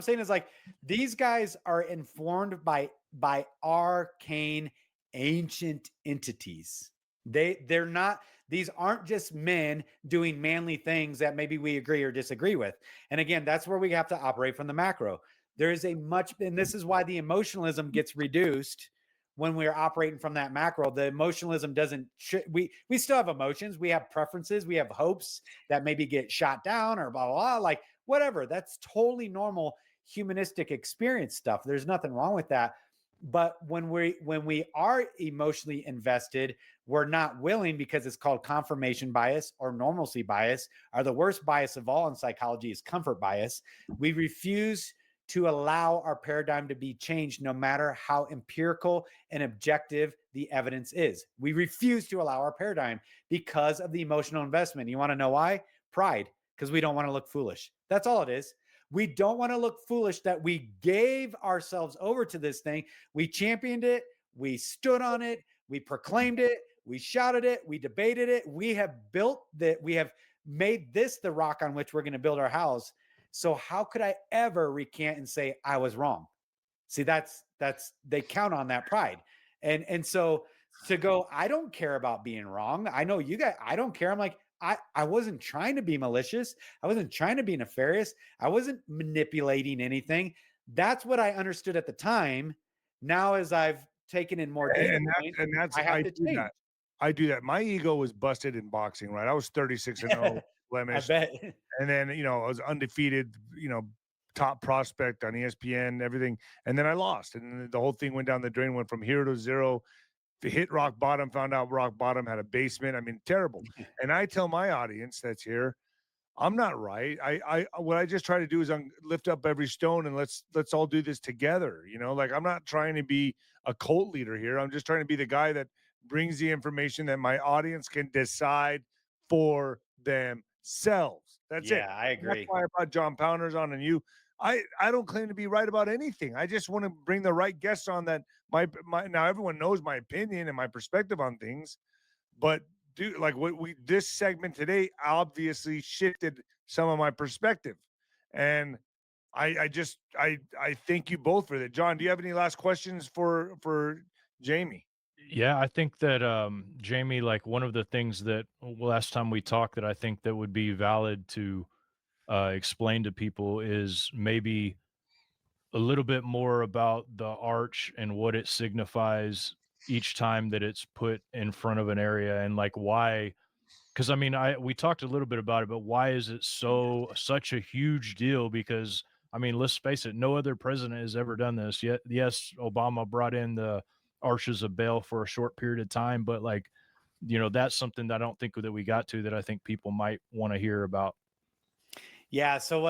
saying is like these guys are informed by arcane ancient entities. They're not, these aren't just men doing manly things that maybe we agree or disagree with. And again, that's where we have to operate from the macro. There is a much, and this is why the emotionalism gets reduced when we're operating from that macro. The emotionalism doesn't, we still have emotions, we have preferences, we have hopes that maybe get shot down or blah blah blah, like whatever. That's totally normal humanistic experience stuff. There's nothing wrong with that. But when we are emotionally invested, we're not willing, because it's called confirmation bias or normalcy bias, or the worst bias of all in psychology is comfort bias. We refuse to allow our paradigm to be changed no matter how empirical and objective the evidence is. We refuse to allow our paradigm because of the emotional investment. You want to know why? Pride, because we don't want to look foolish. That's all it is. We don't want to look foolish that we gave ourselves over to this thing. We championed it. We stood on it. We proclaimed it. We shouted it. We debated it. We have built that. We have made this the rock on which we're going to build our house. So how could I ever recant and say I was wrong? See, that's they count on that pride. And so to go, I don't care about being wrong. I know you guys, I don't care. I'm like, I wasn't trying to be malicious. I wasn't trying to be nefarious. I wasn't manipulating anything. That's what I understood at the time. Now, as I've taken in more data points, I have to change. I do that. My ego was busted in boxing, right? I was 36-0 I blemished. bet. And then, I was undefeated, top prospect on ESPN, everything. And then I lost. And the whole thing went down the drain, went from hero to zero, hit rock bottom, found out rock bottom had a basement. I mean, terrible. And I tell my audience that's here, I'm not right. What I just try to do is lift up every stone and let's all do this together. Like I'm not trying to be a cult leader here. I'm just trying to be the guy that brings the information that my audience can decide for themselves. That's it. Yeah, I And that's agree. why I brought John Pounders on and you. I don't claim to be right about anything. I just want to bring the right guests on that my now everyone knows my opinion and my perspective on things, but like what this segment today obviously shifted some of my perspective. And I thank you both for that. John, do you have any last questions for Jamie? Yeah, I think that Jamie, like one of the things that last time we talked that I think that would be valid to explain to people is maybe a little bit more about the arch and what it signifies each time that it's put in front of an area, and like why. Because I mean, we talked a little bit about it, but why is it such a huge deal? Because I mean, let's face it, no other president has ever done this. Yet, yes, Obama brought in the Arches of Baal for a short period of time, but like, that's something that I don't think that we got to that I think people might want to hear about. Yeah. So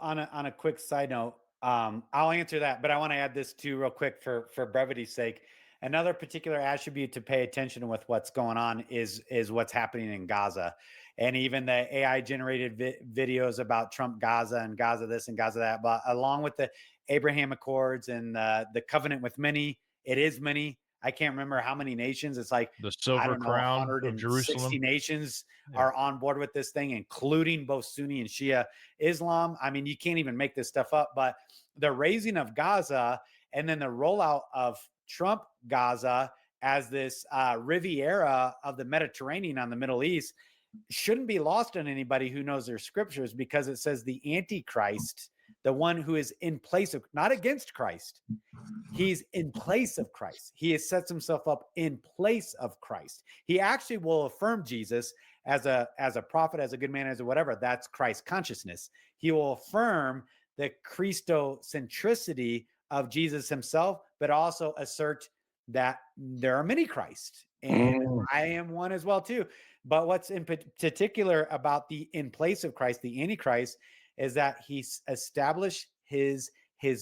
on a quick side note, I'll answer that, but I want to add this too real quick for brevity's sake. Another particular attribute to pay attention with what's going on is what's happening in Gaza, and even the AI generated videos about Trump Gaza and Gaza this and Gaza that, but along with the Abraham Accords and the covenant with many, it is many. I can't remember how many nations. It's like, The I Silver don't know, Crown of 160 Jerusalem. nations Yeah. are on board with this thing, including both Sunni and Shia Islam. I mean, you can't even make this stuff up. But the raising of Gaza and then the rollout of Trump Gaza as this Riviera of the Mediterranean on the Middle East shouldn't be lost on anybody who knows their scriptures, because it says the Antichrist, the one who is in place of, not against Christ, he's in place of Christ. He has sets himself up in place of Christ. He actually will affirm Jesus as a prophet, as a good man, as a whatever. That's Christ consciousness. He will affirm the Christocentricity of Jesus himself, but also assert that there are many Christ, and I am one as well too. But what's in particular about the in place of Christ, the Antichrist, is that he's established his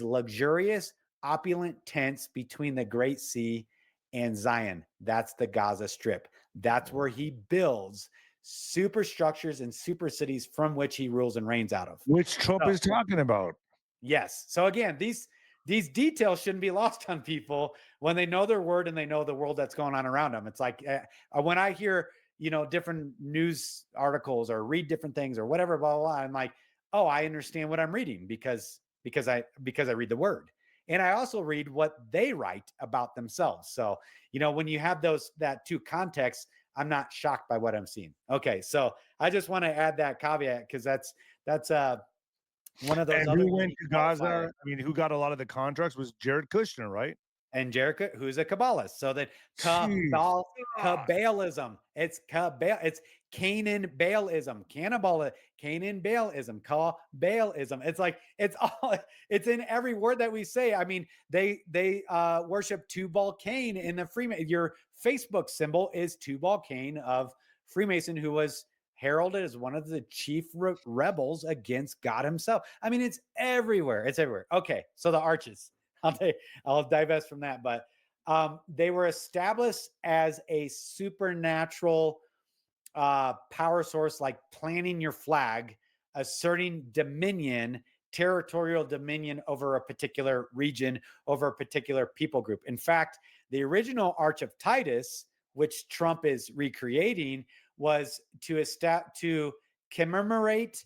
luxurious, opulent tents between the Great Sea and Zion. That's the Gaza Strip. That's where he builds superstructures and super cities from which he rules and reigns out of. Which Trump is talking about. Yes. So again, these details shouldn't be lost on people when they know their word and they know the world that's going on around them. It's like when I hear, different news articles or read different things or whatever, blah, blah, blah, I'm like, oh, I understand what I'm reading, because because I read the word. And I also read what they write about themselves. So, when you have that two contexts, I'm not shocked by what I'm seeing. Okay. So I just want to add that caveat because that's one of those And other who went unique to qualifiers. Gaza? I mean, who got a lot of the contracts was Jared Kushner, right? And Jericho, who's a Kabbalist. So that Jeez. Kabbalism. It's Canaan Baalism. Canaan Baalism. Kabbalism. It's like it's in every word that we say. I mean, they worship Tubal Cain in the Freemason. Your Facebook symbol is Tubal Cain of Freemason, who was heralded as one of the chief rebels against God himself. I mean, it's everywhere. It's everywhere. Okay, so the arches. I'll divest from that, but they were established as a supernatural power source, like planting your flag, asserting dominion, territorial dominion over a particular region, over a particular people group. In fact, the original Arch of Titus, which Trump is recreating, was to commemorate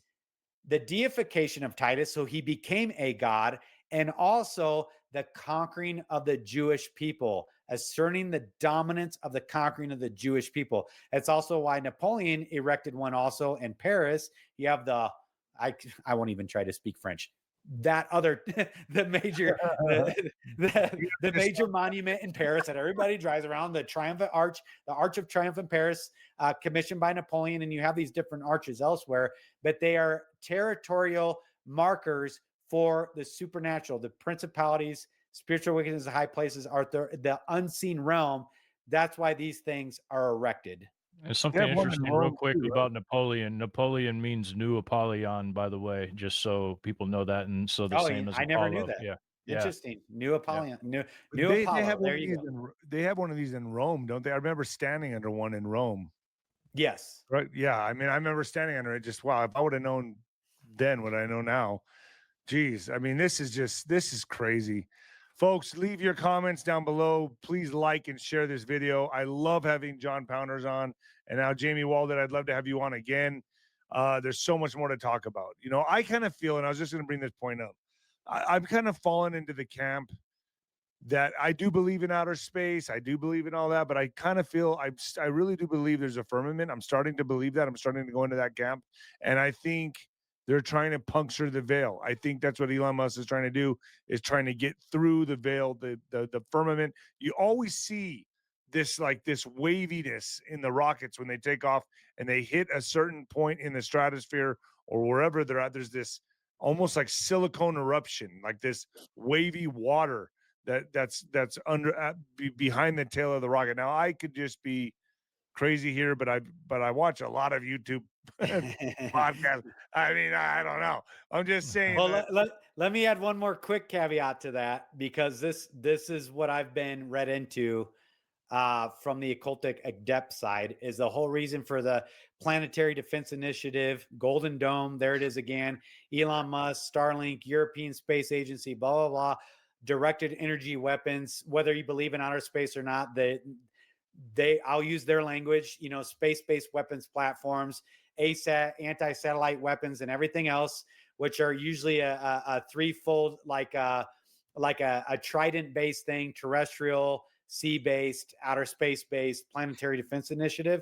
the deification of Titus, so he became a god, and also the conquering of the Jewish people, asserting the dominance of the conquering of the Jewish people. That's also why Napoleon erected one also in Paris. You have I won't even try to speak French. That other the major monument in Paris that everybody drives around, the Triumphant Arch, the Arch of Triumph in Paris, commissioned by Napoleon, and you have these different arches elsewhere, but they are territorial markers for the supernatural, the principalities, spiritual wickedness, high places, are the unseen realm. That's why these things are erected. And something interesting, real quick, about Napoleon. Napoleon means new Apollyon, by the way, just so people know that. And so the same as I never knew Apollo. that. Yeah. Interesting. New Apollyon. New They Apollo. have There you go. they have one of these in Rome, don't they? I remember standing under one in Rome. Yes. Right. Yeah. I mean, I remember standing under it. Just wow. If I would have known then what I know now, geez. I mean, this is crazy. Folks, leave your comments down below. Please like and share this video. I love having John Pounders on, and now Jamie Walden. I'd love to have you on again. There's so much more to talk about. I kind of feel, and I was just going to bring this point up. I'm kind of fallen into the camp that I do believe in outer space. I do believe in all that, but I kind of feel I really do believe there's a firmament. I'm starting to believe that. I'm starting to go into that camp, and I think they're trying to puncture the veil. I think that's what Elon Musk is trying to do, is trying to get through the veil, the firmament. You always see this waviness in the rockets when they take off and they hit a certain point in the stratosphere or wherever they're at. There's this almost like silicone eruption, like this wavy water that's under behind the tail of the rocket. Now I could just be crazy here, but I watch a lot of YouTube podcasts. I mean, I don't know. I'm just saying. Well, let me add one more quick caveat to that, because this is what I've been read into from the occultic adept side, is the whole reason for the Planetary Defense Initiative, Golden Dome. There it is again. Elon Musk, Starlink, European Space Agency, blah, blah, blah. Directed energy weapons, whether you believe in outer space or not, I'll use their language, space-based weapons platforms, ASAT, anti-satellite weapons, and everything else, which are usually a threefold, like a Trident-based thing: terrestrial, sea-based, outer space-based, Planetary Defense Initiative.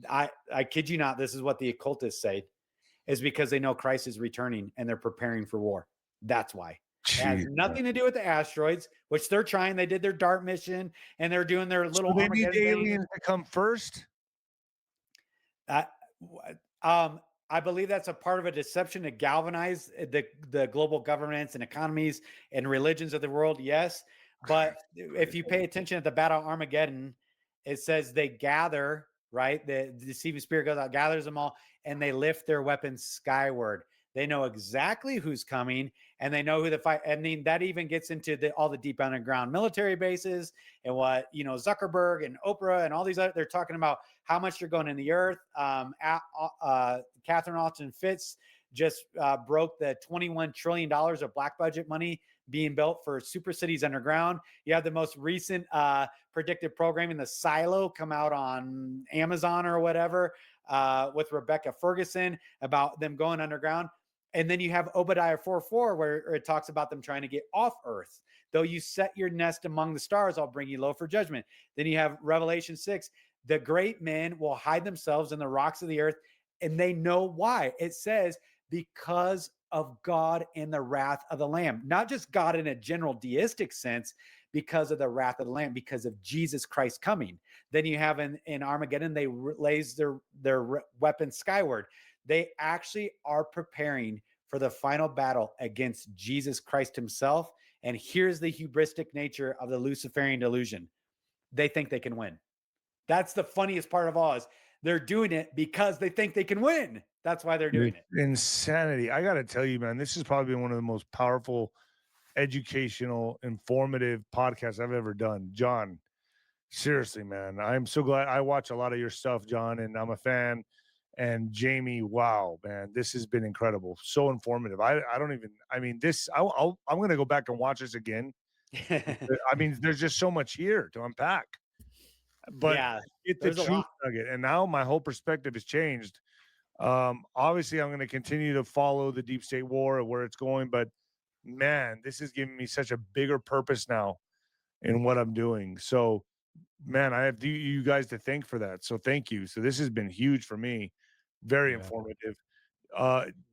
I kid you not, this is what the occultists say, is because they know Christ is returning and they're preparing for war. That's why. It has nothing to do with the asteroids, which they're trying. They did their DART mission and they're doing their little. So they need aliens to come first. I believe that's a part of a deception to galvanize the global governments and economies and religions of the world. Yes, but if you pay attention at the Battle of Armageddon, it says they gather. Right, the deceiving spirit goes out, gathers them all, and they lift their weapons skyward. They know exactly who's coming, and they know who the fight. I mean, that even gets into all the deep underground military bases and what Zuckerberg and Oprah and all these other. They're talking about how much you're going in the earth. Catherine Austin Fitz just broke the $21 trillion of black budget money being built for super cities underground. You have the most recent predictive programming, the Silo, come out on Amazon or whatever, with Rebecca Ferguson, about them going underground. And then you have Obadiah 4:4, where it talks about them trying to get off earth. Though you set your nest among the stars, I'll bring you low for judgment. Then you have Revelation 6, the great men will hide themselves in the rocks of the earth, and they know why. It says, because of God and the wrath of the Lamb. Not just God in a general deistic sense, because of the wrath of the Lamb, because of Jesus Christ coming. Then you have in Armageddon, they raise their weapons skyward. They actually are preparing for the final battle against Jesus Christ himself. And here's the hubristic nature of the Luciferian delusion. They think they can win. That's the funniest part of all, is they're doing it because they think they can win. That's why they're doing it. Insanity. I got to tell you, man, this has probably been one of the most powerful, educational, informative podcasts I've ever done. John, seriously, man, I'm so glad. I watch a lot of your stuff, John, and I'm a fan. And Jamie, wow, man, this has been incredible. So informative. I don't even, I mean, I'm going to go back and watch this again. I mean, there's just so much here to unpack. But Yeah, get the there's a truth lot. nugget. And now my whole perspective has changed. Obviously, I'm going to continue to follow the deep state war and where it's going. But man, this is giving me such a bigger purpose now in what I'm doing. So, man, I have you guys to thank for that. So thank you. So this has been huge for me. Very Yeah. informative.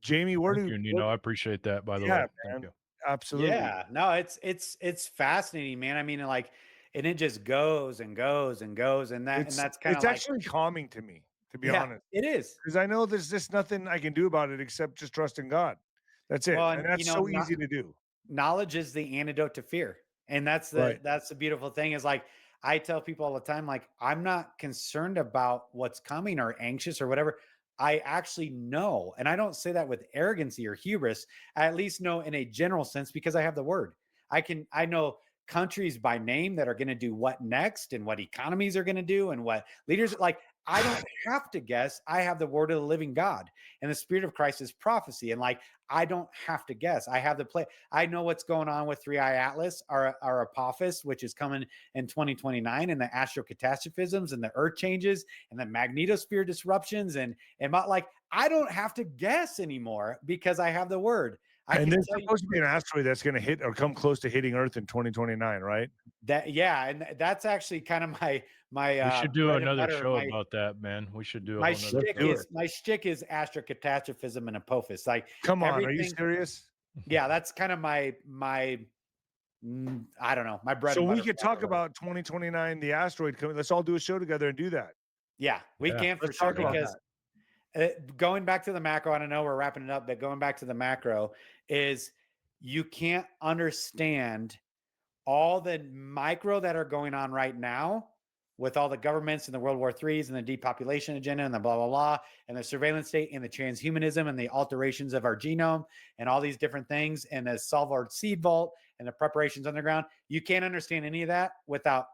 Jamie, Thank you, Nino. I appreciate that, by the yeah, way. Thank man. you. Absolutely. Yeah, no, it's fascinating, man. I mean, like, and it just goes and goes and goes, and that's kind It's of like, actually calming to me, to be yeah, honest, it is. because I know there's just nothing I can do about it except just trust in God. That's it. Well, And and that's so easy to do. knowledge is the antidote to fear. And Right. that's the beautiful thing, is like, I tell people all the time, like, I'm not concerned about what's coming or anxious or whatever. I actually know. And I don't say that with arrogancy or hubris. I at least know in a general sense, because I have the word. I know countries by name that are going to do what next, and what economies are going to do, and what leaders, like, I don't have to guess. I have the word of the living God, and the spirit of Christ is prophecy. And like, I don't have to guess. I have the play. I know what's going on with 3i Atlas, our Apophis, which is coming in 2029, and the astrocatastrophisms, and the earth changes, and the magnetosphere disruptions, and like, I don't have to guess anymore, because I have the word. I And can there's tell you supposed to be an asteroid that's going to hit or come close to hitting Earth in 2029, right? that. Yeah, and that's actually kind of my We should do bread and another butter. show about that, man. We should do a My whole nother shtick show. do is my shtick is astrocatastrophism and Apophis. Like, Come on, are you everything. serious? Yeah, that's kind of my I don't know, my bread So and we butter. could talk about 2029, the asteroid coming. Let's all do a show together and do that. Yeah, we Yeah, can for Let's sure, talk about because going back to the macro, and I know we're wrapping it up, but going back to the macro is, you can't understand all the micro that are going on right now, with all the governments and the World War IIIs and the depopulation agenda and the blah, blah, blah, and the surveillance state and the transhumanism and the alterations of our genome and all these different things, and the Salvard seed vault and the preparations underground. You can't understand any of that without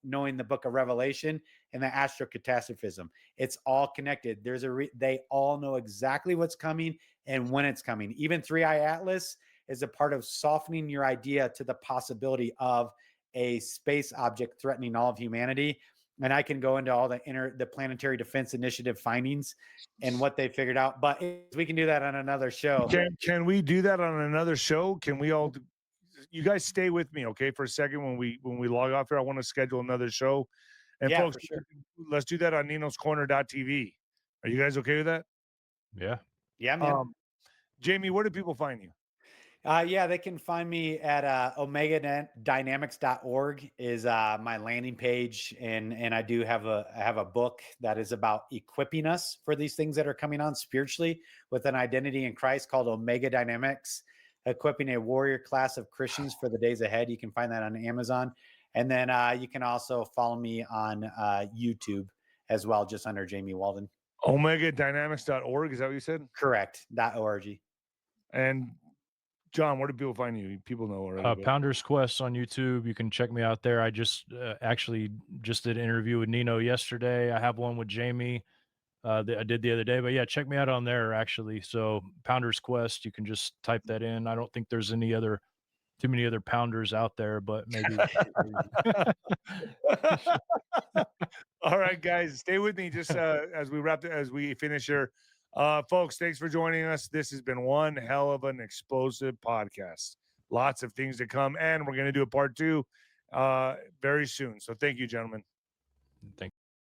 knowing the book of Revelation and the astrocatastrophism. It's all connected. They all know exactly what's coming and when it's coming. Even 3i Atlas is a part of softening your idea to the possibility of a space object threatening all of humanity. And I can go into all the Planetary Defense Initiative findings and what they figured out, but we can do that on another show. Can we do that on another show? Can we all? You guys stay with me, okay, for a second. When we log off here, I want to schedule another show. And Yeah, folks, for sure. let's do that on ninoscorner.tv. Are you guys okay with that? Yeah. Yeah, man. Jamie, where do people find you? Yeah, they can find me at omegadynamics.org is my landing page, and I do have a book that is about equipping us for these things that are coming on spiritually with an identity in Christ, called Omega Dynamics, equipping a warrior class of Christians for the days ahead. You can find that on Amazon, and then you can also follow me on YouTube as well, just under Jamie Walden. Omegadynamics.org, is that what you said? Correct. .org. And John, where do people find you? People know already. but- Pounders Quest on YouTube. You can check me out there. I just actually just did an interview with Nino yesterday. I have one with Jamie that I did the other day. But yeah, check me out on there actually. So Pounders Quest, you can just type that in. I don't think there's too many other pounders out there, but maybe. All right, guys, stay with me just as we finish here. Folks, thanks for joining us. This has been one hell of an explosive podcast. Lots of things to come, and we're going to do a part 2 very soon. So thank you, gentlemen. Thank